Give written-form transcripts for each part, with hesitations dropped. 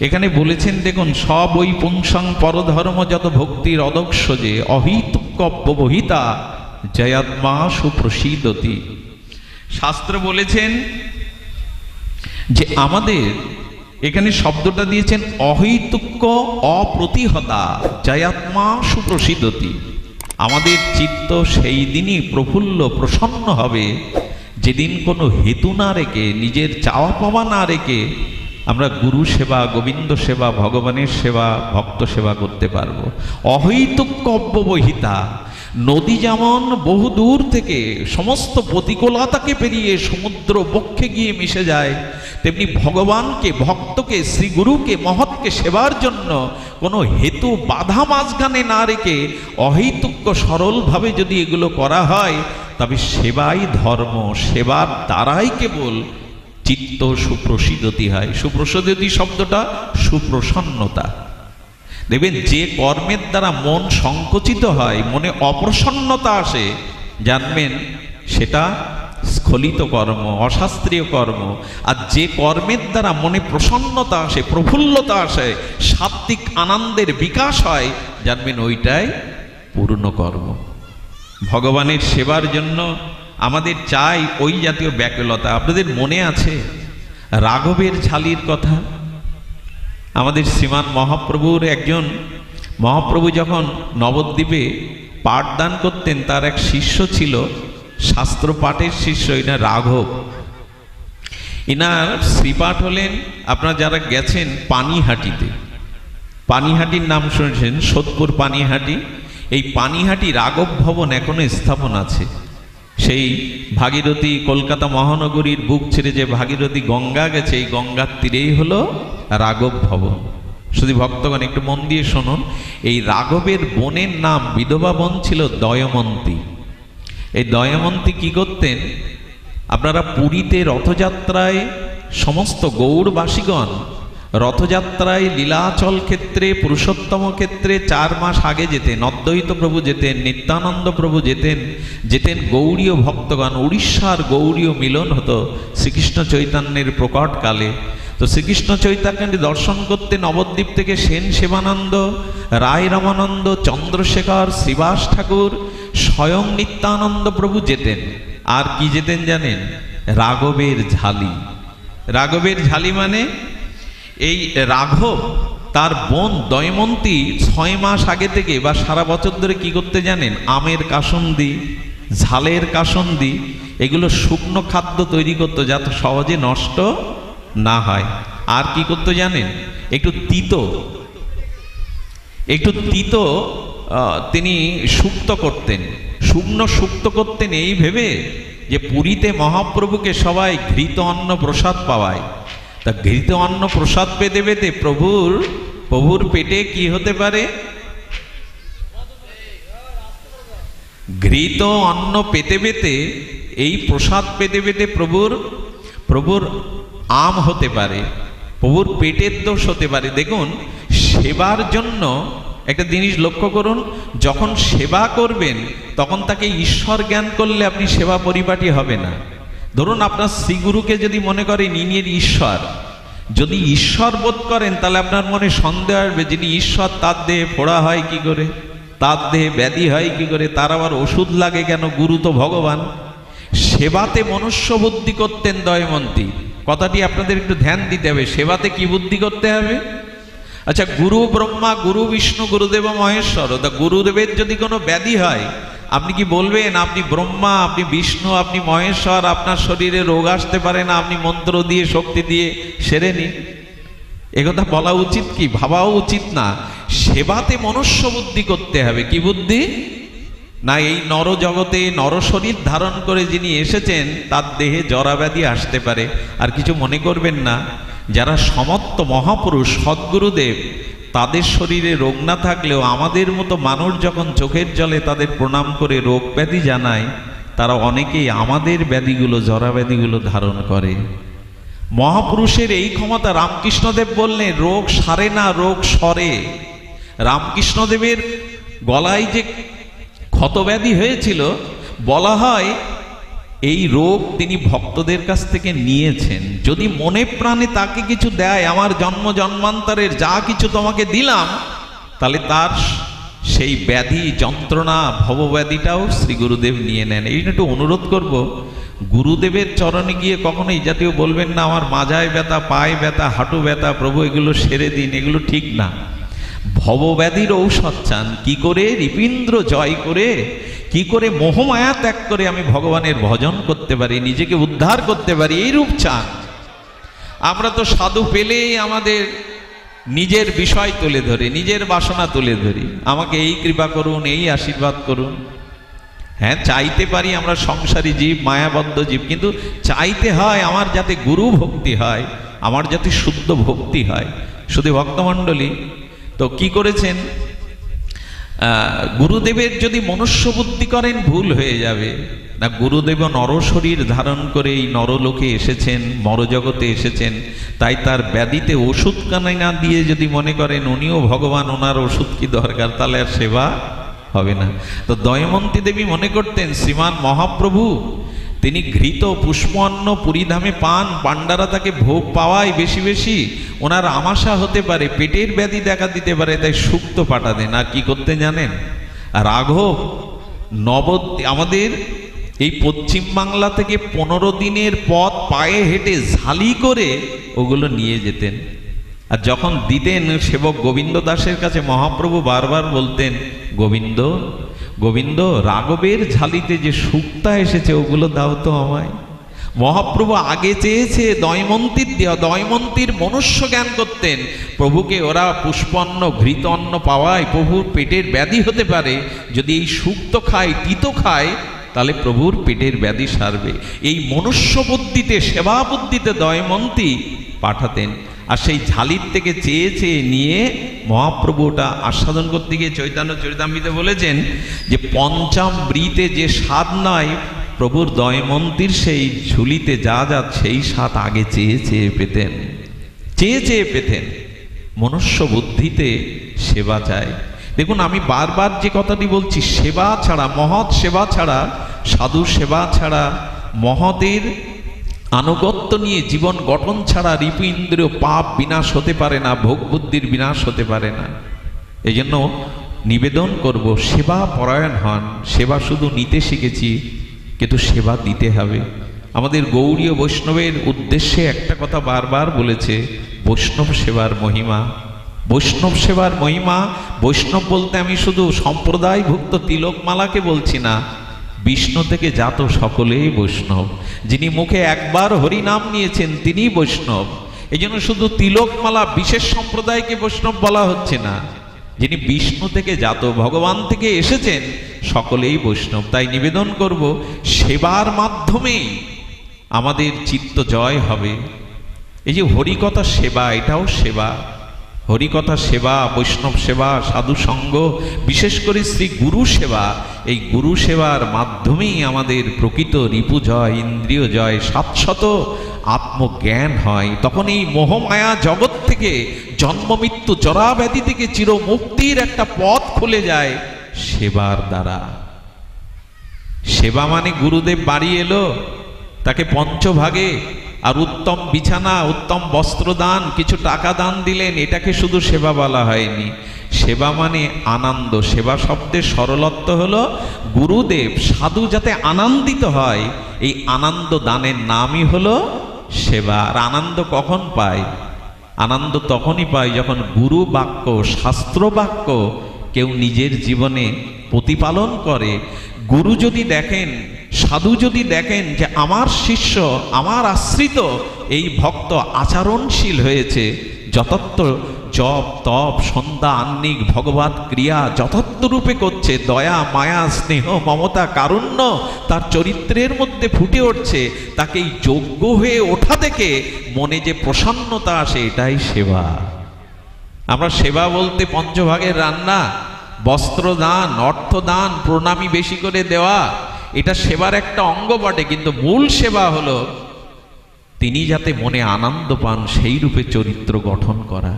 এখানে বলেছেন, দেখুন, সব ওই পুংসং পরধর্ম যত ভক্তির অদক্ষ যে অহিতব্যবহিতা জয়াত্মা সুপ্রসিদতি। শাস্ত্র বলেছেন যে আমাদের এখানে শব্দটা দিয়েছেন অহৈতুক্য অপ্রতিহতা জয়াত্মা সুপ্রসিদতি। আমাদের চিত্ত সেই দিনই প্রফুল্ল প্রসন্ন হবে যেদিন কোনো হেতু না রেখে, নিজের চাওয়া পাওয়া না রেখে আমরা গুরু সেবা, গোবিন্দ সেবা, ভগবানের সেবা, ভক্ত সেবা করতে পারবো। অহৈতুক্য অব্যবহিতা, নদী যেমন বহু দূর থেকে সমস্ত প্রতিকূলতাকে পেরিয়ে সমুদ্র বক্ষে গিয়ে মিশে যায়, তেমনি ভগবানকে, ভক্তকে, শ্রী গুরুকে, মহৎকে সেবার জন্য কোনো হেতু বাধা মাঝখানে না রেখে অহৈতুক্য সরলভাবে যদি এগুলো করা হয়, তবে সেবাই ধর্ম। সেবার দ্বারাই কেবল চিত্ত সুপ্রসিদতি হয়। সুপ্রসিদতি শব্দটা সুপ্রসন্নতা। দেখবেন, যে কর্মের দ্বারা মন সংকুচিত হয়, মনে অপ্রসন্নতা আসে, জানবেন সেটা স্খলিত কর্ম, অশাস্ত্রীয় কর্ম। আর যে কর্মের দ্বারা মনে প্রসন্নতা আসে, প্রফুল্লতা আসে, সাত্ত্বিক আনন্দের বিকাশ হয়, জানবেন ওইটাই পূর্ণ কর্ম। ভগবানের সেবার জন্য আমাদের চাই ওই জাতীয় ব্যাকুলতা। আপনাদের মনে আছে রাঘবের ঝালির কথা? আমাদের শ্রীমান মহাপ্রভুর একজন, মহাপ্রভু যখন নবদ্বীপে পাঠদান করতেন, তার এক শিষ্য ছিল, শাস্ত্র পাঠের শিষ্য, এটা রাঘব। এনার শ্রীপাঠ হলেন, আপনারা যারা গেছেন পানিহাটিতে, পানিহাটির নাম শুনেছেন, সোদপুর পানিহাটি। এই পানিহাটি রাঘব ভবন এখনো স্থাপন আছে। সেই ভাগীরথী, কলকাতা মহানগরীর বুক ছেড়ে যে ভাগীরথী গঙ্গা গেছে, এই গঙ্গার তীরেই হলো রাঘব ভবন। শুধু ভক্তগণ একটু মন দিয়ে শুনুন, এই রাঘবের বোনের নাম, বিধবা বোন ছিল দয়মন্তী। এই দয়মন্তী কি করতেন? আপনারা পুরীতে রথযাত্রায় সমস্ত গৌড়বাসীগণ রথযাত্রায় লীলাচল ক্ষেত্রে, পুরুষোত্তম ক্ষেত্রে 4 মাস আগে যেতেন। অদ্বৈত প্রভু যেতেন, নিত্যানন্দ প্রভু যেতেন, গৌড়ীয় ভক্তগণ। উড়িষ্যার গৌড়ীয় মিলন হতো শ্রীকৃষ্ণ চৈতন্যের প্রকটকালে। তো শ্রীকৃষ্ণ চৈতন্যের দর্শন করতে নবদ্বীপ থেকে সেন সেবানন্দ, রায় রামানন্দ, চন্দ্রশেখর, শ্রীবাস ঠাকুর, স্বয়ং নিত্যানন্দ প্রভু যেতেন। আর কি যেতেন জানেন? রাঘবের ঝালি। রাঘবের ঝালি মানে এই রাঘব তার বোন দয়মন্তী 6 মাস আগে থেকে বা সারা বছর ধরে কি করতে জানেন? আমের কাসুন্দি, ঝালের কাসুন্দি, এগুলো শুকনো খাদ্য তৈরি করতো যাতে সহজে নষ্ট না হয়। আর কি করতে জানেন? একটু তিতো তিনি শুক্ত করতেন, শুকনো শুক্ত করতেন, এই ভেবে যে পুরীতে মহাপ্রভুকে সবাই ঘৃত অন্ন প্রসাদ পাওয়ায়। তা ঘৃত অন্ন প্রসাদ পেতে পেতে প্রভুর পেটে কি হতে পারে? ঘৃত অন্ন পেতে পেতে, এই প্রসাদ পেতে পেতে প্রভুর আম হতে পারে, প্রভুর পেটের দোষ হতে পারে। দেখুন, সেবার জন্য একটা জিনিস লক্ষ্য করুন, যখন সেবা করবেন তখন তাকে ঈশ্বর জ্ঞান করলে আপনি সেবা পরিপাটি হবে না। ধরুন, আপনার শ্রীগুরুকে যদি মনে করেন ইনি ঈশ্বর, যদি ঈশ্বর বোধ করেন, তাহলে আপনার মনে সন্দেহ আসবে, যিনি ঈশ্বর তার দেহে ফোড়া হয় কি করে, তার দেহে ব্যাধি হয় কি করে, তার আবার ওষুধ লাগে কেন? গুরু তো ভগবান। সেবাতে মনুষ্য বুদ্ধি করতেন দয়মন্তী। কথাটি আপনাদের একটু ধ্যান দিতে হবে। সেবাতে কি বুদ্ধি করতে হবে? আচ্ছা, গুরু ব্রহ্মা, গুরু বিষ্ণু, গুরুদেব মহেশ্বর। তা গুরুদেবের যদি কোনো ব্যাধি হয়, আপনি কি বলবেন আপনি ব্রহ্মা, আপনি বিষ্ণু, আপনি মহেশ্বর, আপনার শরীরে রোগ আসতে পারে না, আপনি মন্ত্র দিয়ে, শক্তি দিয়ে সেরে নিন? একথা বলা উচিত কি? ভাবাও উচিত না। সেবাতে মনুষ্য বুদ্ধি করতে হবে। কি বুদ্ধি? না, এই নর জগতে নর শরীর ধারণ করে যিনি এসেছেন, তার দেহে জরাব্যাধি আসতে পারে। আর কিছু মনে করবেন না, যারা সমর্থ মহাপুরুষ সদ্গুরুদেব, তাদের শরীরে রোগ না থাকলেও আমাদের মতো মানুষ যখন চোখের জলে তাদের প্রণাম করে রোগ ব্যাধি জানায়, তারা অনেকেই আমাদের ব্যাধিগুলো, জরাব্যাধিগুলো ধারণ করে। মহাপুরুষের এই ক্ষমতা। রামকৃষ্ণদেব বললেন, রোগ সারে না, রোগ সরে। রামকৃষ্ণদেবের গলায় যে ক্ষতব্যাধি হয়েছিল, বলা হয় এই রোগ তিনি ভক্তদের কাছ থেকে নিয়েছেন। যদি মনে প্রাণে তাকে কিছু দেয়, আমার জন্ম জন্মান্তরের যা কিছু তোমাকে দিলাম, তাহলে তার সেই ব্যাধি যন্ত্রণা ভবব্যাধিটাও শ্রী গুরুদেব নিয়ে নেন। এই একটু অনুরোধ করব, গুরুদেবের চরণে গিয়ে কখনো এই জাতীয় বলবেন না আমার মাজায় ব্যথা, পায়ে ব্যথা, হাঁটু ব্যথা, প্রভু এগুলো সেরে দিন, এগুলো ঠিক না। ভবব্যাধির ঔষধ চান, কি করে হৃপীন্দ্র জয় করে, কি করে মোহমায়া ত্যাগ করে আমি ভগবানের ভজন করতে পারি, নিজেকে উদ্ধার করতে পারি, এই রূপ চান। আমরা তো সাধু পেলেই আমাদের নিজের বিষয় তুলে ধরি, নিজের বাসনা তুলে ধরি, আমাকে এই কৃপা করুন, এই আশীর্বাদ করুন। হ্যাঁ, চাইতে পারি, আমরা সংসারী জীব, মায়াবদ্ধ জীব, কিন্তু চাইতে হয় আমার যাতে গুরু ভক্তি হয়, আমার যাতে শুদ্ধ ভক্তি হয়। শুধু ভক্তমণ্ডলী তো কি করেছেন, গুরুদেবের যদি মনুষ্য বুদ্ধি করেন ভুল হয়ে যাবে না। গুরুদেব নরশরীর ধারণ করে এই নরলোকে এসেছেন, মরজগতে এসেছেন, তাই তার ব্যাধিতে ওষুধ কানাই না দিয়ে যদি মনে করেন উনিও ভগবান, ওনার ওষুধ কি দরকার, তাহলে আর সেবা হবে না। তো দয়মন্তী দেবী মনে করতেন শ্রীমান মহাপ্রভু তিনি ঘৃত পুষ্পান্ন পুরীধামে পান, পাণ্ডারা তাকে ভোগ পাওয়ায় বেশি বেশি, ওনার আমাশা হতে পারে, পেটের ব্যাধি দেখা দিতে পারে, তাই সুক্ত পাঠা দেন। আর কি করতে জানেন, রাঘব আমাদের এই পশ্চিম বাংলা থেকে 15 দিনের পথ পায়ে হেঁটে ঝালি করে ওগুলো নিয়ে যেতেন। আর যখন দিতেন সেবক গোবিন্দ দাসের কাছে, মহাপ্রভু বারবার বলতেন, গোবিন্দ গোবিন্দ, রাঘবের ঝালিতে যে সুক্তা এসেছে ওগুলো দাও তো আমায়। মহাপ্রভু আগে চেয়েছে দয়মন্তীর দেওয়া, দয়মন্তীর মনুষ্য জ্ঞান করতেন। প্রভুকে ওরা পুষ্পান্ন ঘৃত অন্ন পাওয়ায় প্রভুর পেটের ব্যাধি হতে পারে, যদি এই সুক্ত খায়, তিতো খায়, তাহলে প্রভুর পেটের ব্যাধি সারবে। এই মনুষ্য বুদ্ধিতে, সেবা বুদ্ধিতে দয়মন্তী পাঠাতেন। আর সেই ঝালির থেকে চেয়ে চেয়ে নিয়ে মহাপ্রভু ওটা আস্বাদন করতে গিয়ে চৈতন্য চরিতামৃতে বলেছেন যে পঞ্চামৃতে যে স্বাদ নয়, প্রভুর দয়মন্তীর সেই ঝুলিতে যা যা সেই স্বাদ আগে চেয়ে চেয়ে পেতেন, চেয়ে চেয়ে পেতেন। মনুষ্য বুদ্ধিতে সেবা চায়। দেখুন, আমি বারবার যে কথাটি বলছি, সেবা ছাড়া, মহৎ সেবা ছাড়া, সাধু সেবা ছাড়া, মহতের আনুগত্য নিয়ে জীবন গঠন ছাড়া রিপু-ইন্দ্রিয় পাপ বিনাশ হতে পারে না, ভোগ বুদ্ধির বিনাশ হতে পারে না। এই জন্য নিবেদন করব, সেবা পরায়ণ হন। সেবা শুধু নিতে শিখেছি, কিন্তু সেবা দিতে হবে। আমাদের গৌড়ীয় বৈষ্ণবের উদ্দেশ্যে একটা কথা বারবার বলেছে, বৈষ্ণব সেবার মহিমা। বৈষ্ণব সেবার মহিমা, বৈষ্ণব বলতে আমি শুধু সম্প্রদায়ভুক্ত তিলকমালাকে বলছি না, বিষ্ণু থেকে জাত সকলেই বৈষ্ণব। যিনি মুখে একবার হরিনাম নিয়েছেন তিনি বৈষ্ণব। এই জন্য শুধু তিলকমালা বিশেষ সম্প্রদায়কে বৈষ্ণব বলা হচ্ছে না, যিনি বিষ্ণু থেকে জাত, ভগবান থেকে এসেছেন, সকলেই বৈষ্ণব। তাই নিবেদন করব, সেবার মাধ্যমেই আমাদের চিত্ত জয় হবে। এই যে হরিকথা সেবা, এটাও সেবা। হরিকথা সেবা, বৈষ্ণব সেবা, সাধু সঙ্গ, বিশেষ করে শ্রী গুরু সেবা, এই গুরু সেবার মাধ্যমেই আমাদের প্রকৃত রিপু জয়, ইন্দ্রিয় জয়, শাশ্বত আত্মজ্ঞান হয়। তখন এই মোহমায়া জগৎ থেকে, জন্ম মৃত্যু জরাব্যাধি থেকে চিরমুক্তির একটা পথ খুলে যায় সেবার দ্বারা। সেবা মানে গুরুদেব বাড়ি এলো, তাকে পঞ্চভাগে আর উত্তম বিছানা, উত্তম বস্ত্রদান, কিছু টাকা দান দিলেন, এটাকে শুধু সেবা বলা হয়নি। সেবা মানে আনন্দ। সেবা শব্দের সরলত্ব হলো গুরুদেব, সাধু যাতে আনন্দিত হয়, এই আনন্দ দানের নামই হলো সেবা। আর আনন্দ কখন পায়? আনন্দ তখনই পায় যখন গুরু বাক্য, শাস্ত্র বাক্য কেউ নিজের জীবনে প্রতিপালন করে। গুরু যদি দেখেন, সাধু যদি দেখেন যে আমার শিষ্য, আমার আশ্রিত এই ভক্ত আচরণশীল হয়েছে, যথার্থ জপ তপ সন্ধ্যা আহ্নিক ভগবত ক্রিয়া যথার্থ রূপে করছে, দয়া মায়া স্নেহ মমতা কারুণ্য তার চরিত্রের মধ্যে ফুটে উঠছে, তাকে এই যোগ্য হয়ে ওঠা থেকে মনে যে প্রসন্নতা আসে, এটাই সেবা। আমরা সেবা বলতে পঞ্চভাগের রান্না, বস্ত্রদান, অর্থদান, প্রণামী বেশি করে দেওয়া, এটা সেবার একটা অঙ্গ বটে, কিন্তু মূল সেবা হলো তিনি যাতে মনে আনন্দ পান সেই রূপে চরিত্র গঠন করা।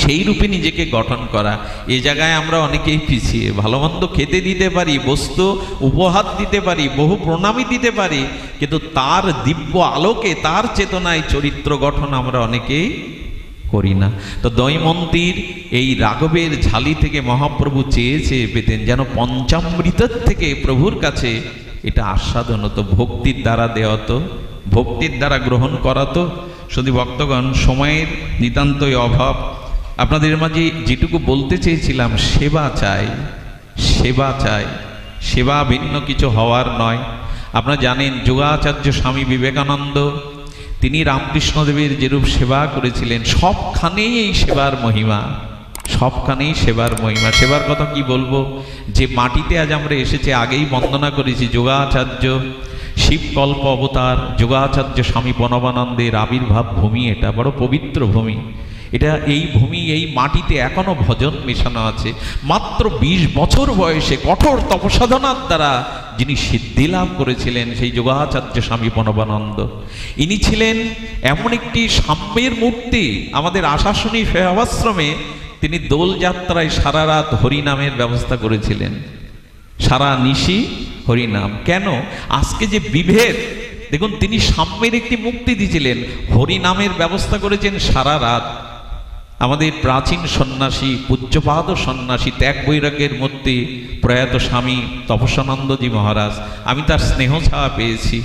সেই রূপে নিজেকে গঠন করা। এই জায়গায় আমরা অনেকেই পিছিয়ে। ভালো মন্দ খেতে দিতে পারি, বস্তু উপহার দিতে পারি, বহু প্রণামী দিতে পারি, কিন্তু তার দিব্য আলোকে, তার চেতনায় চরিত্র গঠন আমরা অনেকেই করি না। তো দৈমন্তীর এই রাঘবের ঝালি থেকে মহাপ্রভু চেয়ে চেয়ে পেতেন যেন পঞ্চামৃতের থেকে প্রভুর কাছে এটা আস্বাদন হতো, ভক্তির দ্বারা দেওয়া তো, ভক্তির দ্বারা গ্রহণ করাতো। শুধু ভক্তগণ, সময়ের নিতান্তই অভাব। আপনাদের মাঝে যেটুকু বলতে চেয়েছিলাম, সেবা চাই, সেবা চাই, সেবা ভিন্ন কিছু হওয়ার নয়। আপনারা জানেন যোগাচার্য স্বামী বিবেকানন্দ তিনি রামকৃষ্ণদেবের যেরূপ সেবা করেছিলেন, সবখানেই এই সেবার মহিমা, সবখানেই সেবার মহিমা। সেবার কথা কি বলবো, যে মাটিতে আজ আমরা এসেছি, আগেই বন্দনা করেছি, যোগাচার্য শিবকল্প অবতার যোগাচার্য স্বামী প্রণবানন্দের আবির্ভাব ভূমি, এটা বড় পবিত্র ভূমি। এটা এই ভূমি, এই মাটিতে এখনো ভজন মেশানো আছে। মাত্র 20 বছর বয়সে কঠোর তপসাধনার দ্বারা যিনি সিদ্ধি লাভ করেছিলেন, সেই যোগাচার্য স্বামী প্রণবানন্দ, ইনি ছিলেন এমন একটি সাম্যের মূর্তি। আমাদের আশাশুনি সেবাশ্রমে তিনি দোলযাত্রায় সারা রাত হরিনামের ব্যবস্থা করেছিলেন, সারা নিশি হরিনাম। কেন? আজকে যে বিভেদ, দেখুন তিনি সাম্যের একটি মুক্তি দিয়েছিলেন, হরিনামের ব্যবস্থা করেছেন সারা রাত। আমাদের প্রাচীন সন্ন্যাসী, পূজ্যপাদ সন্ন্যাসী, ত্যাগ বৈরাগ্যের মধ্যে প্রয়াত স্বামী তপসানন্দজি মহারাজ, আমি তার স্নেহ ছাড়া পেয়েছি।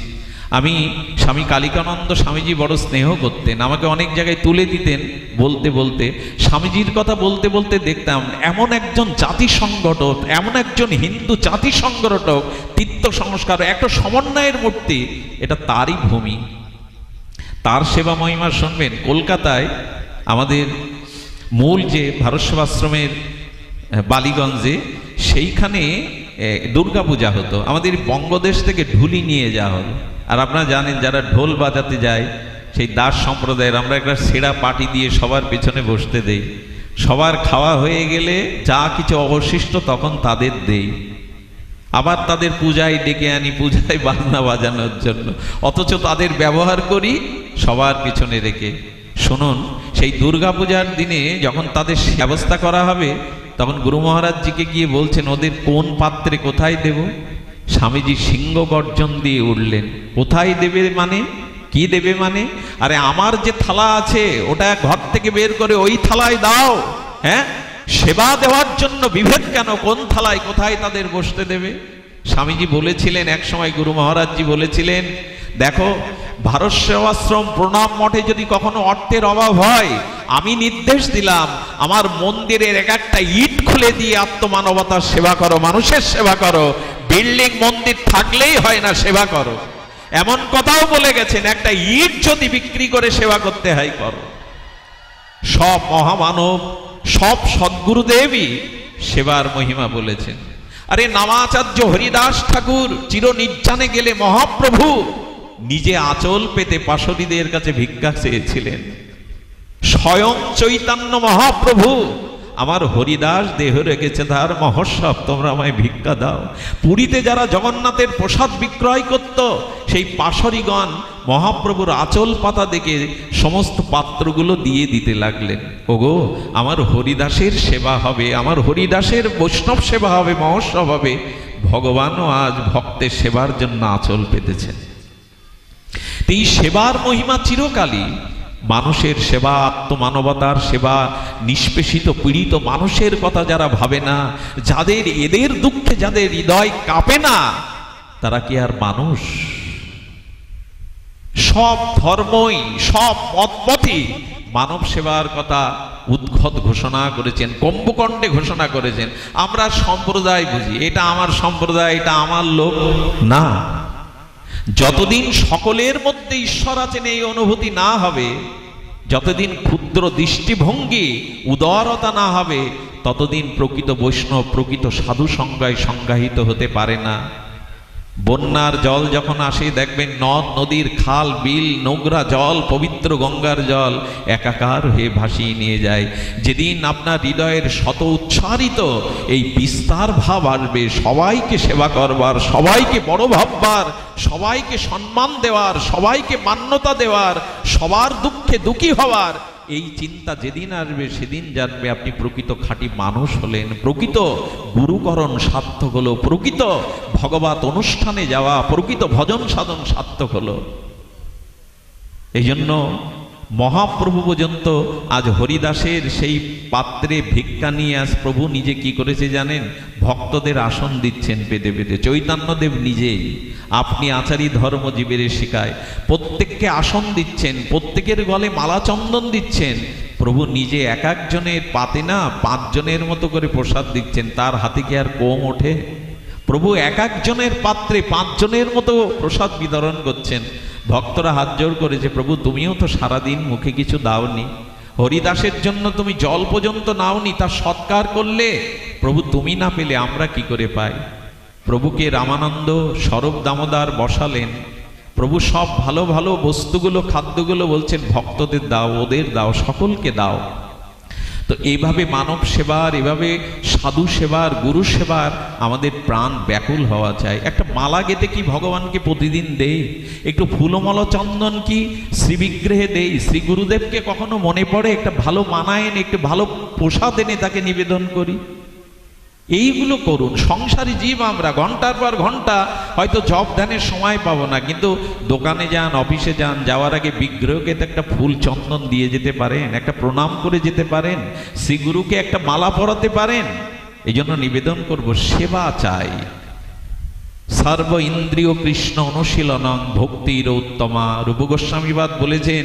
আমি স্বামী কালিকানন্দ স্বামীজি বড় স্নেহ করতেন, আমাকে অনেক জায়গায় তুলে দিতেন। বলতে বলতে, স্বামীজির কথা বলতে বলতে দেখতাম এমন একজন জাতি সংগঠক, এমন একজন হিন্দু জাতি সংগঠক, তীর্থ সংস্কার, একটা সমন্বয়ের মূর্তি, এটা তারই ভূমি। তার সেবা মহিমা শুনবেন। কলকাতায় আমাদের মূল যে ভারত সেবাশ্রমের বালিগঞ্জে, সেইখানে দুর্গাপূজা হতো। আমাদের বঙ্গদেশ থেকে ঢুলি নিয়ে যাওয়া হলো। আর আপনারা জানেন যারা ঢোল বাজাতে যায়, সেই দাস সম্প্রদায়ের, আমরা একটা সেরা পার্টি দিয়ে সবার পেছনে বসতে দেই। সবার খাওয়া হয়ে গেলে যা কিছু অবশিষ্ট তখন তাদের দেই, আবার তাদের পূজায় ডেকে আনি, পূজায় বাজনা বাজানোর জন্য, অথচ তাদের ব্যবহার করি সবার পিছনে রেখে। শুনুন, সেই দুর্গাপূজার দিনে যখন তাদের ব্যবস্থা করা হবে, তখন গুরু মহারাজজিকে গিয়ে বলছেন ওদের কোন পাত্রে কোথায় দেব। স্বামীজি সিংহ গর্জন দিয়ে উঠলেন, কোথায় দেবে মানে, কি দেবে মানে? আরে আমার যে থালা আছে ওটা ঘর থেকে বের করে ওই থালায় দাও। হ্যাঁ, সেবা দেওয়ার জন্য বিভেদ কেন? কোন থালায় কোথায় তাদের বসতে দেবে? স্বামীজি বলেছিলেন, এক সময় গুরু মহারাজজি বলেছিলেন, দেখো ভারত সেবাশ্রম প্রণাম মঠে যদি কখনো অর্থের অভাব হয়, আমি নির্দেশ দিলাম আমার মন্দিরের এক একটা ইট খুলে দিয়ে আত্মমানবতার সেবা করো, মানুষের সেবা করো। বিল্ডিং মন্দির থাকলেই হয় না, সেবা করো। এমন কথাও বলে গেছেন, একটা ইট যদি বিক্রি করে সেবা করতে হয় করো। সব মহামানব, সব সদ্গুরুদেবই সেবার মহিমা বলেছেন। আরে নামাচার্য হরিদাস ঠাকুর চির নির্জানে গেলে মহাপ্রভু নিজে আঁচল পেতে পাশরীদের কাছে ভিক্ষা চেয়েছিলেন। স্বয়ং চৈতন্য মহাপ্রভু, আমার হরিদাস দেহ রেখেছে তার মহোৎসব, তোমরা আমায় ভিক্ষা দাও। পুরীতে যারা জগন্নাথের প্রসাদ বিক্রয় করত, সেই পাশরীগণ মহাপ্রভুর আঁচল পাতা দেখে সমস্ত পাত্রগুলো দিয়ে দিতে লাগলেন। ওগো, আমার হরিদাসের সেবা হবে, আমার হরিদাসের বৈষ্ণব সেবা হবে, মহোৎসব হবে। ভগবানও আজ ভক্তের সেবার জন্য আঁচল পেতেছেন। এই সেবার মহিমা চিরকালই। মানুষের সেবা, আত্মমানবতার সেবা, নিষ্পেষিত পীড়িত মানুষের কথা যারা ভাবে না, যাদের এদের দুঃখে যাদের হৃদয় কাঁপে না, তারা কি আর মানুষ? সব ধর্মই, সব মতপথই মানব সেবার কথা উদ্গত ঘোষণা করেছেন, কুম্ভকণ্ডে ঘোষণা করেছেন। আমরা সম্প্রদায় বুঝি, এটা আমার সম্প্রদায়, এটা আমার লোক না। যতদিন সকলের মধ্যে ঈশ্বর আছেন এই অনুভূতি না হবে, যতদিন ক্ষুদ্র দৃষ্টিভঙ্গি, উদারতা না হবে, ততদিন প্রকৃত বৈষ্ণব, প্রকৃত সাধু সংজ্ঞায় সংজ্ঞায়িত হতে পারে না। বন্যার জল যখন আসে দেখবেন নদ নদীর খাল বিল নোংরা জল পবিত্র গঙ্গার জল একাকার হয়ে ভাসিয়ে নিয়ে যায়। যেদিন আপনার হৃদয়ের শত উচ্চারিত এই বিস্তার ভাব আসবে, সবাইকে সেবা করবার, সবাইকে বড় ভাববার, সবাইকে সম্মান দেওয়ার, সবাইকে মান্যতা দেওয়ার, সবার দুঃখে দুঃখী হওয়ার, এই চিন্তা যেদিন আসবে সেদিন জানবে আপনি প্রকৃত খাঁটি মানুষ হলেন, প্রকৃত গুরুকরণ সার্থক হলো, প্রকৃত ভগবত অনুষ্ঠানে যাওয়া, প্রকৃত ভজন সাধন সার্থক হলো। এই জন্য মহাপ্রভু পর্যন্ত আজ হরিদাসের সেই পাত্রে ভিক্ষা নিয়ে আজ প্রভু নিজে কি করেছে জানেন? ভক্তদের আসন দিচ্ছেন পেতে পেতে। চৈতন্যদেব নিজেই, আপনি আচারী ধর্মজীবের শিখায়, প্রত্যেককে আসন দিচ্ছেন, প্রত্যেকের গলে মালা চন্দন দিচ্ছেন। প্রভু নিজে এক একজনের পাতে না 5 জনের মতো করে প্রসাদ দিচ্ছেন। তার হাতে কি আর কম ওঠে? প্রভু এক একজনের পাত্রে 5 জনের মতো প্রসাদ বিতরণ করছেন। ভক্তরা হাত জোড় করেছে, প্রভু তুমিও তো সারাদিন মুখে কিছু দাওনি, হরিদাসের জন্য তুমি জল পর্যন্ত নাওনি, তার সৎকার করলে। প্রভু তুমি না পেলে আমরা কি করে পাই? প্রভুকে রামানন্দ স্বরূপ দামোদর বসালেন। প্রভু সব ভালো ভালো বস্তুগুলো, খাদ্যগুলো বলছেন ভক্তদের দাও, ওদের দাও, সকলকে দাও। তো এইভাবে মানব সেবার, এভাবে সাধু সেবার, গুরু সেবার আমাদের প্রাণ ব্যাকুল হওয়া চাই। একটা মালা গেঁথে কি ভগবানকে প্রতিদিন দেই? একটু ফুলমল চন্দন কি শ্রীবিগ্রহে দেই? শ্রী গুরুদেবকে কখনো মনে পড়ে একটা ভালো মানা এনে, একটু ভালো প্রসাদ এনে তাকে নিবেদন করি? এইগুলো করুন। সংসারী জীব আমরা, ঘন্টার পর ঘন্টা হয়তো জপ ধ্যানের সময় পাবো না, কিন্তু দোকানে যান, অফিসে যান, যাওয়ার আগে বিগ্রহকে তো একটা ফুল চন্দন দিয়ে যেতে পারেন, একটা প্রণাম করে যেতে পারেন, শ্রীগুরুকে একটা মালা পরাতে পারেন। এই জন্য নিবেদন করব, সেবা চাই। সর্ব ইন্দ্রিয় কৃষ্ণ অনুশীলনং ভক্তির উত্তমা। রূপ গোস্বামীবাদ বলেছেন,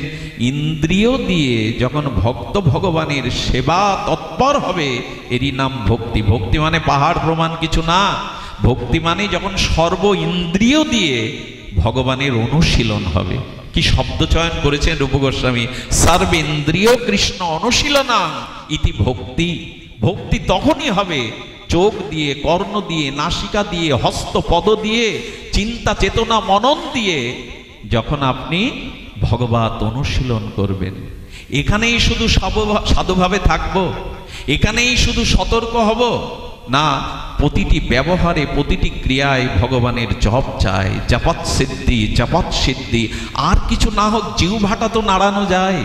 ইন্দ্রিয় দিয়ে যখন ভক্ত ভগবানের সেবা তৎপর হবে, এরই নাম ভক্তি। ভক্তি মানে পাহাড় প্রমাণ কিছু না। ভক্তি মানে যখন সর্ব ইন্দ্রিয় দিয়ে ভগবানের অনুশীলন হবে। কি শব্দ চয়ন করেছেন রূপ গোস্বামী, সর্বেন্দ্রিয় কৃষ্ণ অনুশীলনং ইতি ভক্তি। ভক্তি তখনই হবে চোখ দিয়ে, কর্ণ দিয়ে, নাসিকা দিয়ে, হস্ত পদ দিয়ে, চিন্তা চেতনা মনন দিয়ে, যখন আপনি ভগবত অনুশীলন করবেন। এখানেই শুধু সাধুভাবে থাকবো, এখানেই শুধু সতর্ক হব না, প্রতিটি ব্যবহারে, প্রতিটি ক্রিয়ায় ভগবানের জপ চাই। জপৎ সিদ্ধি, জপৎ সিদ্ধি। আর কিছু না হোক জিহ্বাটা তো নাড়ানো যায়।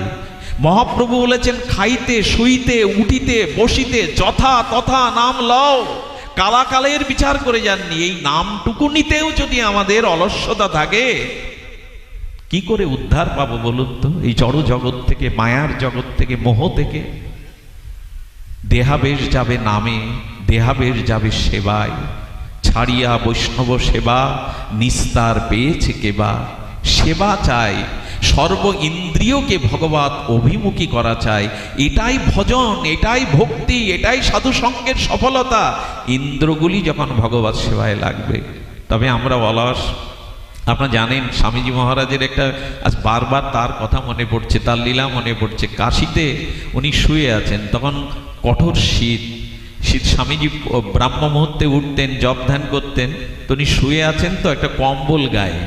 মহাপ্রভু বলেছেন, খাইতে, শুইতে, উঠিতে, বসিতে যথা তথা নাম লও। কালাকালের বিচার করে যাননি। এই নামটুকু নিতেও যদি আমাদের অলস্যতা থাকে, কি করে উদ্ধার পাবো বলুন তো? এই জড় জগৎ থেকে, মায়ার জগৎ থেকে, মোহ থেকে। দেহাবেশ যাবে নামে, দেহাবেশ যাবে সেবায়। ছাড়িয়া বৈষ্ণব সেবা, নিস্তার পেয়েছে কেবা। সেবা চাই, সর্ব ইন্দ্রিয়কে ভগবত অভিমুখী করা চাই। এটাই ভজন, এটাই ভক্তি, এটাই সাধু সঙ্গের সফলতা। ইন্দ্রগুলি যখন ভগবত সেবায় লাগবে। তবে আমরা অলস। আপনারা জানেন, স্বামীজি মহারাজের একটা, আজ বারবার তার কথা মনে পড়ছে, তার লীলা মনে পড়ছে। কাশিতে উনি শুয়ে আছেন, তখন কঠোর শীত। স্বামীজি ব্রাহ্ম মুহূর্তে উঠতেন, জপ ধ্যান করতেন। তো উনি শুয়ে আছেন, তো একটা কম্বল গায়ে।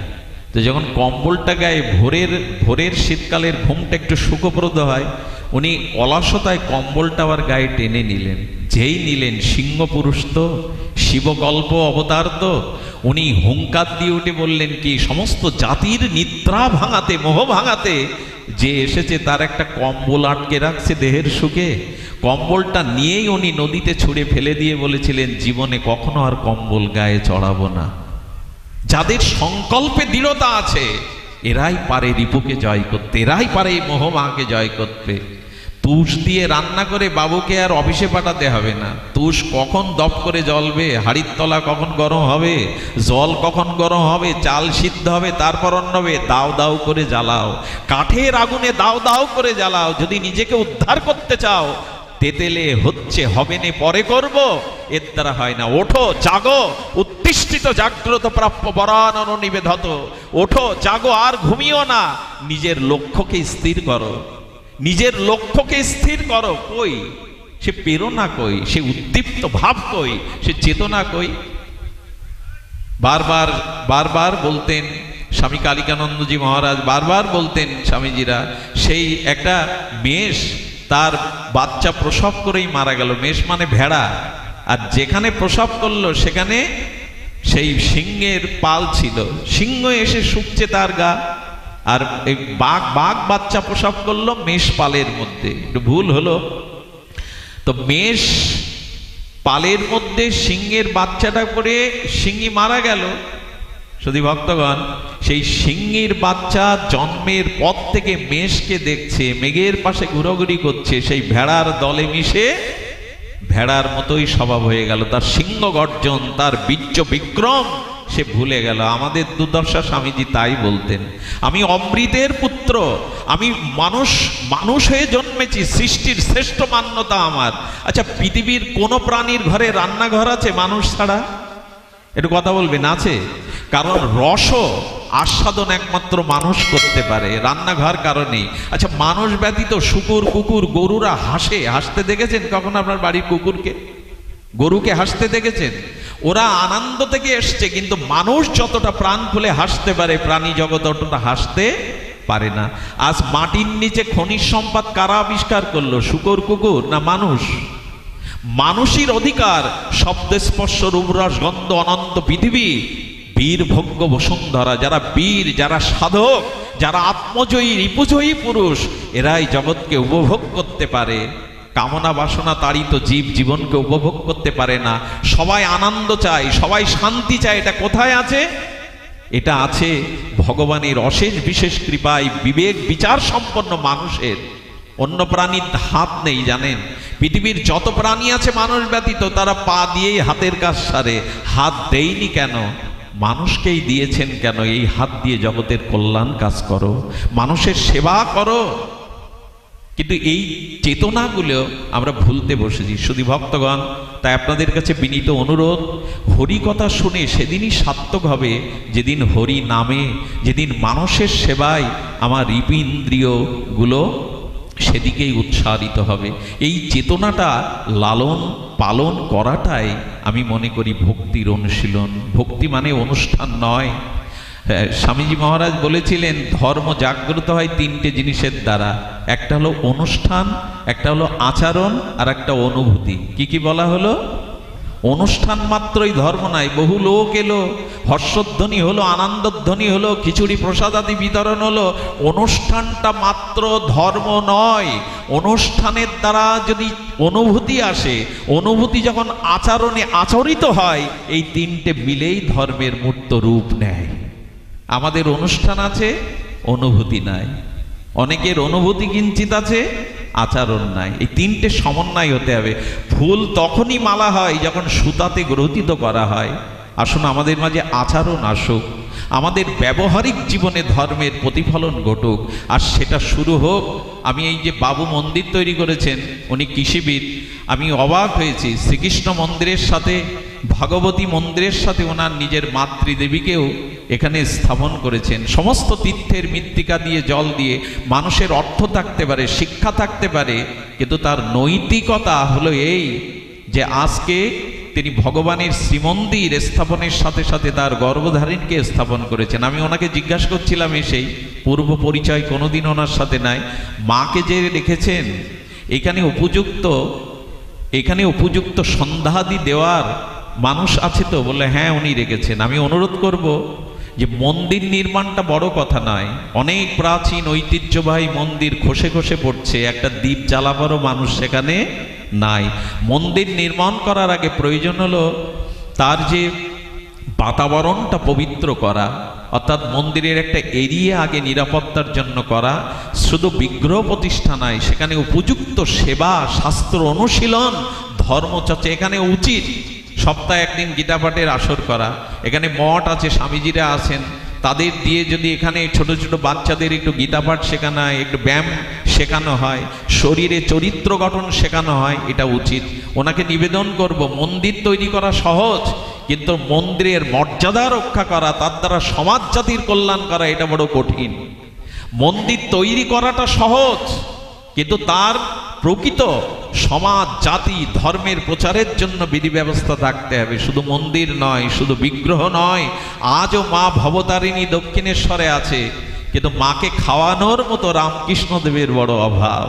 তো যখন কম্বলটা গায়ে, ভোরের শীতকালের ঘুমটা একটু সুখপ্রদ হয়, উনি অলসতায় কম্বলটা আবার গায়ে টেনে নিলেন। যেই নিলেন, সিংহ পুরুষ তো, শিবকল্প অবতার তো, উনি হুঙ্কার দিয়ে উঠে বললেন কি, সমস্ত জাতির নিদ্রা ভাঙাতে, মোহ ভাঙাতে যে এসেছে, তার একটা কম্বল আটকে রাখছে দেহের সুখে। কম্বলটা নিয়েই উনি নদীতে ছুঁড়ে ফেলে দিয়ে বলেছিলেন, জীবনে কখনো আর কম্বল গায়ে চড়াবো না। যাদের সংকল্পে দৃঢ়তা আছে, এরাই পারে রিপুকে জয় করতে, এরাই পারে এই মোহমাকে জয় করতে। তুষ দিয়ে রান্না করে বাবুকে আর অফিসে পাঠাতে হবে না। তুষ কখন দপ করে জ্বলবে, হাড়ির তলা কখন গরম হবে, জল কখন গরম হবে, চাল সিদ্ধ হবে, তারপর অন্নবে, দাও দাও করে জ্বালাও। কাঠের আগুনে দাও দাও করে জ্বালাও। যদি নিজেকে উদ্ধার করতে চাও, তেতেলে হচ্ছে, হবে নে, পরে করব, এর দ্বারা হয় না। ওঠো, জাগো, উত্তিষ্ঠিত জাগ্রত প্রাপ্য বরানন নিবেধত। ওঠো, জাগো, আর ঘুমিও না। নিজের লক্ষ্যকে স্থির করো, নিজের লক্ষ্যকে স্থির করো। কই সে প্রেরণা, কই সে উদ্দীপ্ত ভাব, কই সে চেতনা, কই? বারবার বারবার বলতেন স্বামী কালিকানন্দজি মহারাজ, বারবার বলতেন স্বামীজিরা, সেই একটা মেষ তার বাচ্চা প্রসব করেই মারা গেল। মেষ মানে ভেড়া। আর যেখানে প্রসব করলো সেখানে সেই সিংহের পাল ছিল। সিংহ এসে শুকছে তার গা। আর এই বাঘ বাচ্চা প্রসব করলো মেষ পালের মধ্যে, একটু ভুল হলো। তো মেষ পালের মধ্যে সিংহের বাচ্চাটা করে সিংহী মারা গেল। শুধু ভক্তগণ, সেই সিংহীর বাচ্চা জন্মের পর থেকে মেষকে দেখছে, মেঘের পাশে ঘোরাঘুরি করছে, সেই ভেড়ার দলে মিশে ভেড়ার মতোই স্বভাব হয়ে গেল। তার সিংহ গর্জন, তার বীর্য বিক্রম সে ভুলে গেল। আমাদের দুর্দশা স্বামীজি তাই বলতেন, আমি অমৃতের পুত্র, আমি মানুষ হয়ে জন্মেছি, সৃষ্টির শ্রেষ্ঠ মান্যতা আমার। আচ্ছা, পৃথিবীর কোন প্রাণীর ঘরে রান্নাঘর আছে মানুষ ছাড়া? একটু কথা বলবেন, আছে? কারণ রস আস্বাদন একমাত্র মানুষ করতে পারে, রান্নাঘর কারণেই। আচ্ছা, মানুষ ব্যতীত শুকুর, কুকুর, গরুরা হাসতে দেখেছেন কখন আপনার বাড়ির কুকুরকে, গরুকে হাসতে দেখেছেন? ওরা আনন্দ থেকে এসছে, কিন্তু মানুষ যতটা প্রাণ খুলে হাসতে পারে প্রাণী জগৎ অতটা হাসতে পারে না। আজ মাটির নিচে খনিজ সম্পদ কারা আবিষ্কার করলো, শুকর, কুকুর না মানুষ? মানুষের অধিকার, শব্দ, স্পর্শ, রূপরস, গন্ধ, অনন্ত পৃথিবী, বীর ভোগ্য বসুন্ধরা। যারা বীর, যারা সাধক, যারা আত্মজয়ী রিপুজয়ী পুরুষ, এরাই জগৎকে উপভোগ করতে পারে। কামনা বাসনা তাড়িত জীব জীবনকে উপভোগ করতে পারে না। সবাই আনন্দ চায়, সবাই শান্তি চায়। এটা কোথায় আছে? এটা আছে ভগবানের অশেষ বিশেষ কৃপায় বিবেক বিচার সম্পন্ন মানুষের। অন্য প্রাণীর হাত নেই, জানেন? পৃথিবীর যত প্রাণী আছে মানুষ ব্যতীত, তারা পা দিয়েই হাতের কাজ সারে। হাত দেয়নি কেন? মানুষকেই দিয়েছেন কেন? এই হাত দিয়ে জগতের কল্যাণ কাজ করো, মানুষের সেবা করো। কিন্তু এই চেতনাগুলো আমরা ভুলতে বসেছি। শুধু ভক্তগণ, তাই আপনাদের কাছে বিনীত অনুরোধ, হরি কথা শুনে সেদিনই সার্থক হবে যেদিন হরি নামে, যেদিন মানুষের সেবায় আমার হৃদইন্দ্রিয়গুলো সেদিকেই উৎসাহিত হবে। এই চেতনাটা লালন পালন করাটাই আমি মনে করি ভক্তির অনুশীলন। ভক্তি মানে অনুষ্ঠান নয়। স্বামীজি মহারাজ বলেছিলেন, ধর্ম জাগ্রত হয় তিনটে জিনিসের দ্বারা, একটা হলো অনুষ্ঠান, একটা হলো আচরণ, আর একটা অনুভূতি। কি কি বলা হলো? অনুষ্ঠান মাত্রই ধর্ম নাই। বহু লোক এলো, হর্ষধ্বনি হলো, আনন্দধ্বনি হলো, খিচুড়ি প্রসাদাদি বিতরণ হলো, অনুষ্ঠানটা মাত্র ধর্ম নয়। অনুষ্ঠানের দ্বারা যদি অনুভূতি আসে, অনুভূতি যখন আচরণে আচরিত হয়, এই তিনটে মিলেই ধর্মের মূর্ত রূপ নেয়। আমাদের অনুষ্ঠান আছে, অনুভূতি নাই। অনেকের অনুভূতি কিঞ্চিত আছে, আচরণ নাই। এই তিনটে সমন্বয় হতে হবে। ফুল তখনই মালা হয় যখন সুতাতে গ্রথিত করা হয়। আসুন আমাদের মাঝে আচরণ আসুক, আমাদের ব্যবহারিক জীবনে ধর্মের প্রতিফলন ঘটুক। আর সেটা শুরু হোক। আমি এই যে বাবু মন্দির তৈরি করেছেন, উনি কৃষিবিদ, আমি অবাক হয়েছি। শ্রীকৃষ্ণ মন্দিরের সাথে, ভগবতী মন্দিরের সাথে ওনার নিজের মাতৃদেবীকেও এখানে স্থাপন করেছেন। সমস্ত তীর্থের মৃত্তিকা দিয়ে, জল দিয়ে মানুষের অর্থ থাকতে পারে, শিক্ষা থাকতে পারে, কিন্তু তার নৈতিকতা হলো এই যে আজকে তিনি ভগবানের শ্রীমন্দির স্থাপনের সাথে সাথে তার গর্ভধারিণকে স্থাপন করেছেন। আমি ওনাকে জিজ্ঞাসা করছিলাম, এসেই পূর্ব পরিচয় কোনোদিন ওনার সাথে নাই, মাকে যে রেখেছেন এখানে উপযুক্ত সন্ধ্যাদি দেওয়ার মানুষ আছে তো? বলে হ্যাঁ, উনি রেখেছেন। আমি অনুরোধ করব যে মন্দির নির্মাণটা বড় কথা নয়, অনেক প্রাচীন ঐতিহ্যবাহী মন্দির খসে খসে পড়ছে, একটা দ্বীপ জ্বালাবারও মানুষ সেখানে নাই। মন্দির নির্মাণ করার আগে প্রয়োজন হলো তার যে বাতাবরণটা পবিত্র করা, অর্থাৎ মন্দিরের একটা এরিয়া আগে নিরাপত্তার জন্য করা। শুধু বিগ্রহ প্রতিষ্ঠা নয়, সেখানে উপযুক্ত সেবা, শাস্ত্র অনুশীলন, ধর্মচর্চা এখানে উচিত। সপ্তাহে একদিন গীতা পাঠের আসর করা। এখানে মঠ আছে, স্বামীজিরা আছেন, তাদের দিয়ে যদি এখানে ছোট ছোট বাচ্চাদের একটু গীতা পাঠ শেখানো হয়, একটু ব্যায়াম শেখানো হয়, শরীরে চরিত্র গঠন শেখানো হয়, এটা উচিত। ওনাকে নিবেদন করব, মন্দির তৈরি করা সহজ, কিন্তু মন্দিরের মর্যাদা রক্ষা করা, তার দ্বারা সমাজ জাতির কল্যাণ করা, এটা বড় কঠিন। মন্দির তৈরি করাটা সহজ, কিন্তু তার প্রকৃত সমাজ জাতি ধর্মের প্রচারের জন্য বিধি ব্যবস্থা থাকতে হবে। শুধু মন্দির নয়, শুধু বিগ্রহ নয়। আজও মা ভবতারিণী দক্ষিণেশ্বরে আছে, কিন্তু মাকে খাওয়ানোর মতো রামকৃষ্ণদেবের বড় অভাব।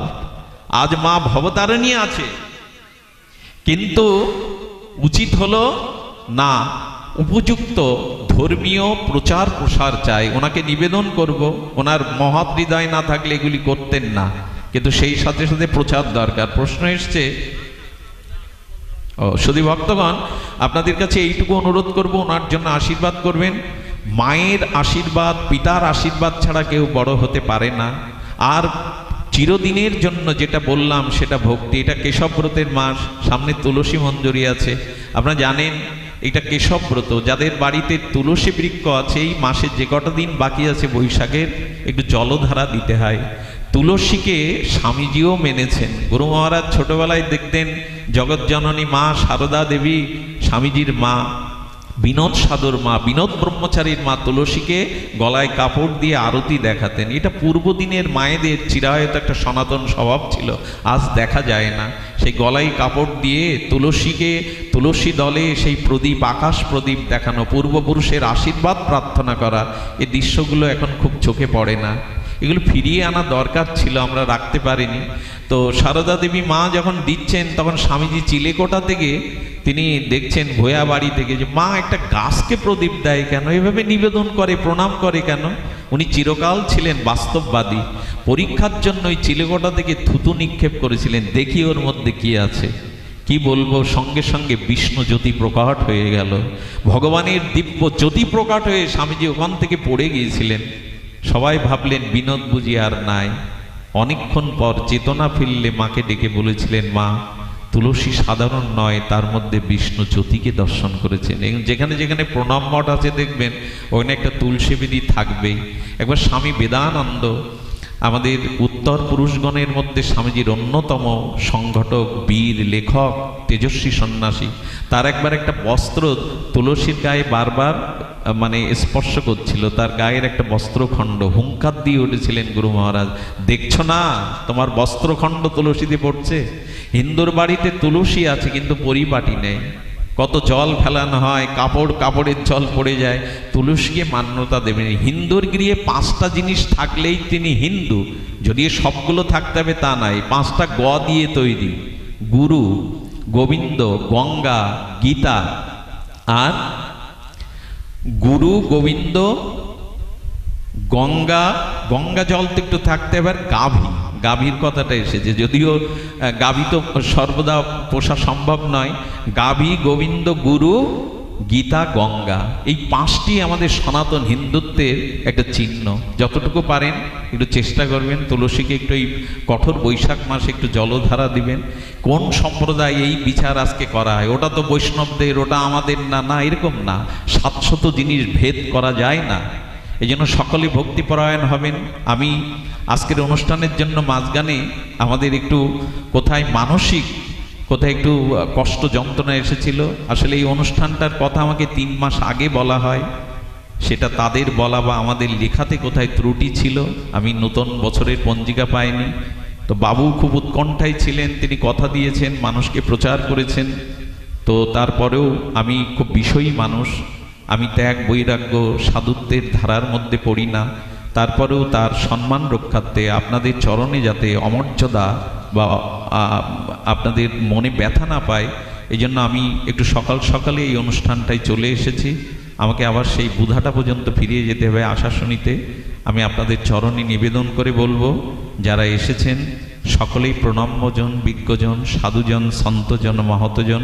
আজ মা ভবতারিণী আছে, কিন্তু উচিত হলো না উপযুক্ত ধর্মীয় প্রচার প্রসার চাই, ওনাকে নিবেদন করব। ওনার মহৎ হৃদয় না থাকলে এগুলি করতেন না, কিন্তু সেই সাথে সাথে প্রচার দরকার। প্রশ্ন এসছে, সুধী ভক্তগণ, আপনাদের কাছে এইটুকু অনুরোধ করব, ওনার জন্য আশীর্বাদ করবেন। মায়ের আশীর্বাদ, পিতার আশীর্বাদ ছাড়া কেউ বড় হতে পারে না। আর চিরদিনের জন্য যেটা বললাম সেটা ভক্তি। এটা কেশবব্রতের মাস, সামনে তুলসী মঞ্জরি আছে। আপনারা জানেন এটা কেশবব্রত। যাদের বাড়িতে তুলসী বৃক্ষ আছে, এই মাসে যে কটা দিন বাকি আছে বৈশাখের, একটু জলধারা দিতে হয়। তুলসীকে স্বামীজিও মেনেছেন। গুরু মহারাজ ছোটবেলায় দেখতেন জগৎজননী মা সারদা দেবী, স্বামীজির মা, বিনোদ সাধুর মা, বিনোদ ব্রহ্মচারীর মা তুলসীকে গলায় কাপড় দিয়ে আরতি দেখাতেন। এটা পূর্বদিনের মায়েদের চিরায়ত একটা সনাতন স্বভাব ছিল, আজ দেখা যায় না। সেই গলায় কাপড় দিয়ে তুলসীকে, তুলসী দলে সেই প্রদীপ, আকাশ প্রদীপ দেখানো, পূর্বপুরুষের আশীর্বাদ প্রার্থনা করা, এই দৃশ্যগুলো এখন খুব চোখে পড়ে না। এগুলো ফিরিয়ে আনা দরকার ছিল, আমরা রাখতে পারিনি। তো সারদা দেবী মা যখন দিচ্ছেন, তখন স্বামীজি চিলেকোঠা থেকে তিনি দেখছেন ভোয়া বাড়ি থেকে যে মা একটা গাছকে প্রদীপ দেয় কেন, এভাবে নিবেদন করে, প্রণাম করে কেন। উনি চিরকাল ছিলেন বাস্তববাদী। পরীক্ষার জন্য ওই চিলেকোঠা থেকে থুতু নিক্ষেপ করেছিলেন, দেখি ওর মধ্যে কি আছে। কি বলবো, সঙ্গে সঙ্গে বিষ্ণু জ্যোতি প্রকট হয়ে গেল। ভগবানের দিব্য জ্যোতি প্রকট হয়ে স্বামীজি ওখান থেকে পড়ে গিয়েছিলেন। সবাই ভাবলেন বিনোদ বুঝি আর নাই। অনেকক্ষণ পর চেতনা ফিরলে মাকে ডেকে বলেছিলেন, মা, তুলসী সাধারণ নয়, তার মধ্যে বিষ্ণু জ্যোতিকে দর্শন করেছেন। যেখানে যেখানে প্রণাম মঠ আছে দেখবেন ওখানে একটা তুলসী বিধি থাকবেই। একবার স্বামী বেদানন্দ, আমাদের উত্তর পুরুষগণের মধ্যে স্বামীজির অন্যতম সংগঠক, বীর, লেখক, তেজস্বী সন্ন্যাসী, তার একবার একটা বস্ত্র তুলসীর গায়ে বারবার মানে স্পর্শ করছিল। তার গায়ের একটা বস্ত্রখণ্ড হুঙ্কার দিয়ে উঠেছিলেন গুরু মহারাজ, দেখছো না তোমার বস্ত্রখণ্ড তুলসীতে পড়ছে। হিন্দুর বাড়িতে তুলসী আছে কিন্তু পরিপাটি নেই, কত জল ফেলানো হয়, কাপড়ের জল পড়ে যায়, তুলসীকে মান্যতা দেবেন। হিন্দুর গৃহে 5টা জিনিস থাকলেই তিনি হিন্দু, যদিও সবগুলো থাকতে হবে তা নাই। 5টা গ দিয়ে তৈরি, গুরু, গোবিন্দ, গঙ্গা, গীতা। আর গুরু, গোবিন্দ, গঙ্গা, গঙ্গা জল তো একটু থাকতে হবে। আর গাভী, গাভীর কথাটা এসেছে, যদিও গাভী তো সর্বদা পোষা সম্ভব নয়। গাভী, গোবিন্দ, গুরু, গীতা, গঙ্গা, এই 5টি আমাদের সনাতন হিন্দুত্বের একটা চিহ্ন। যতটুকু পারেন একটু চেষ্টা করবেন, তুলসীকে একটু এই কঠোর বৈশাখ মাসে একটু জলধারা দিবেন। কোন সম্প্রদায় এই বিচার আজকে করা হয়, ওটা তো বৈষ্ণবদের, ওটা আমাদের না, না এরকম না। 700 জিনিস ভেদ করা যায় না। এই জন্য সকলে ভক্তিপরায়ণ হবেন। আমি আজকের অনুষ্ঠানের জন্য মাঝখানে আমাদের একটু কোথায় মানসিক, কোথায় একটু কষ্ট যন্ত্রণা এসেছিল। আসলে এই অনুষ্ঠানটার কথা আমাকে 3 মাস আগে বলা হয়, সেটা তাদের বলা বা আমাদের লেখাতে কোথায় ত্রুটি ছিল, আমি নতুন বছরের পঞ্জিকা পাইনি। তো বাবু খুব উৎকণ্ঠায় ছিলেন, তিনি কথা দিয়েছেন, মানুষকে প্রচার করেছেন। তো তারপরেও আমি খুব বিষয়ী মানুষ, আমি ত্যাগ, বৈরাগ্য, সাধুত্বের ধারার মধ্যে পড়ি না। তারপরেও তার সম্মান রক্ষার্থে আপনাদের চরণে যাতে অমর্যাদা বা আপনাদের মনে ব্যথা না পায়, এই জন্য আমি একটু সকাল সকালে এই অনুষ্ঠানটায় চলে এসেছি। আমাকে আবার সেই বুধাটা পর্যন্ত ফিরিয়ে যেতে হবে আশাশুনিতে। আমি আপনাদের চরণে নিবেদন করে বলবো, যারা এসেছেন সকলেই প্রণম্যজন, বিজ্ঞজন, সাধুজন, সন্তজন, মহতজন,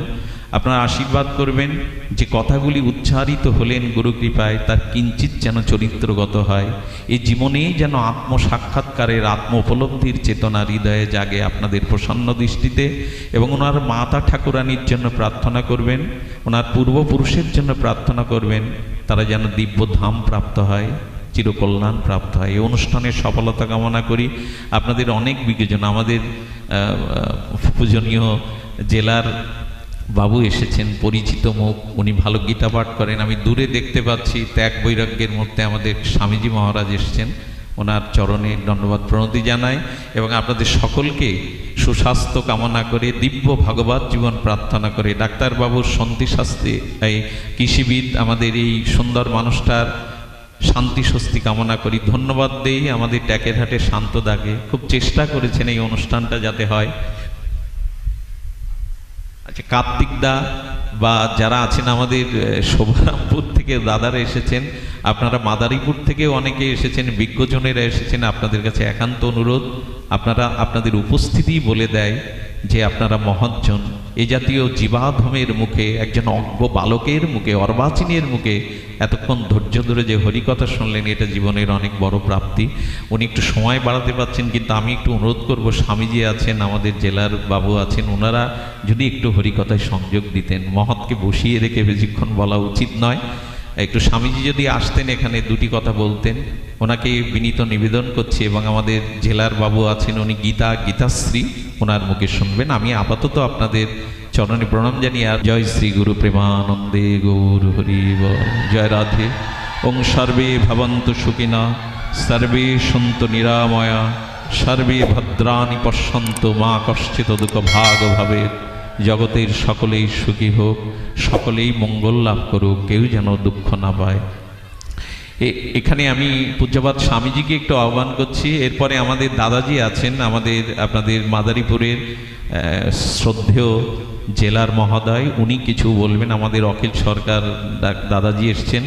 আপনারা আশীর্বাদ করবেন যে কথাগুলি উচ্চারিত হলেন গুরু কৃপায় তার কিঞ্চিত যেন চরিত্রগত হয়। এই জীবনেই যেন আত্মসাক্ষাৎকারের, আত্ম উপলব্ধির চেতনা হৃদয়ে জাগে আপনাদের প্রসন্ন দৃষ্টিতে। এবং ওনার মাতা ঠাকুরানীর জন্য প্রার্থনা করবেন, ওনার পূর্বপুরুষের জন্য প্রার্থনা করবেন, তারা যেন দিব্য ধাম প্রাপ্ত হয়, চিরকল্যাণ প্রাপ্ত হয়। এই অনুষ্ঠানের সফলতা কামনা করি। আপনাদের অনেক বিজ্ঞজন, আমাদের পূজনীয় জেলার বাবু এসেছেন, পরিচিত মুখ, উনি ভালো গীতা পাঠ করেন। আমি দূরে দেখতে পাচ্ছি ত্যাগ বৈরাগ্যের মধ্যে আমাদের স্বামীজি মহারাজ এসেছেন, ওনার চরণে দণ্ডবাদ প্রণতি জানাই। এবং আপনাদের সকলকে সুস্বাস্থ্য কামনা করে, দিব্য ভগবত জীবন প্রার্থনা করে, ডাক্তারবাবুর শান্তি শাস্তি, এই কৃষিবিদ আমাদের এই সুন্দর মানুষটার শান্তি স্বস্তি কামনা করি। ধন্যবাদ দেই আমাদের ট্যাকেরহাটে শান্তদাকে, খুব চেষ্টা করেছেন এই অনুষ্ঠানটা যাতে হয়। আচ্ছা, কার্তিক দা বা যারা আছেন আমাদের শোভারামপুর থেকে দাদারা এসেছেন, আপনারা মাদারীপুর থেকে অনেকে এসেছেন, বিজ্ঞজনেরা এসেছেন। আপনাদের কাছে একান্ত অনুরোধ, আপনারা আপনাদের উপস্থিতি বলে দেয় যে আপনারা মহৎজন। এ জাতীয় জীবাধমের মুখে, একজন অজ্ঞ বালকের মুখে, অর্বাচীনের মুখে এতক্ষণ ধৈর্য ধরে যে হরিকথা শুনলেন, এটা জীবনের অনেক বড় প্রাপ্তি। উনি একটু সময় বাড়াতে পারছেন, কিন্তু আমি একটু অনুরোধ করব, স্বামীজি আছেন, আমাদের জেলার বাবু আছেন, ওনারা যদি একটু হরিকথায় সংযোগ দিতেন। মহৎকে বসিয়ে রেখে বেশিক্ষণ বলা উচিত নয়। একটু স্বামীজি যদি আসতেন এখানে, দুটি কথা বলতেন, ওনাকে বিনীত নিবেদন করছি। এবং আমাদের জেলার বাবু আছেন, উনি গীতাশ্রী, ওনার মুখে শুনবেন। আমি আপাতত আপনাদের চরণে প্রণাম জানিয়ে আর জয় শ্রী গুরু প্রেমানন্দে গৌর হরি বল। জয় রাধে। ওং সর্বে ভবন্তু সুখিনা, সর্বে সন্তু নিরাময়া, সর্বে ভদ্রাণি পশ্যন্তু মা কশ্চিৎ দুঃখ ভাগ ভাবে। জগতের সকলেই সুখী হোক, সকলেই মঙ্গল লাভ করুক, কেউ যেন দুঃখ না পায়। এখানে আমি পূজ্যপাদ স্বামীজিকে একটু আহ্বান করছি। এরপরে আমাদের দাদাজি আছেন, আমাদের আপনাদের মাদারীপুরের শ্রদ্ধেয় জেলার মহোদয়, উনি কিছু বলবেন। আমাদের অখিল সরকার দাদাজি এসছেন,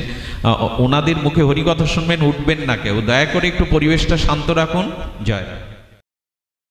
ওনাদের মুখে হরিকথা শুনবেন, উঠবেন না কেউ। দয়া করে একটু পরিবেশটা শান্ত রাখুন। জয়।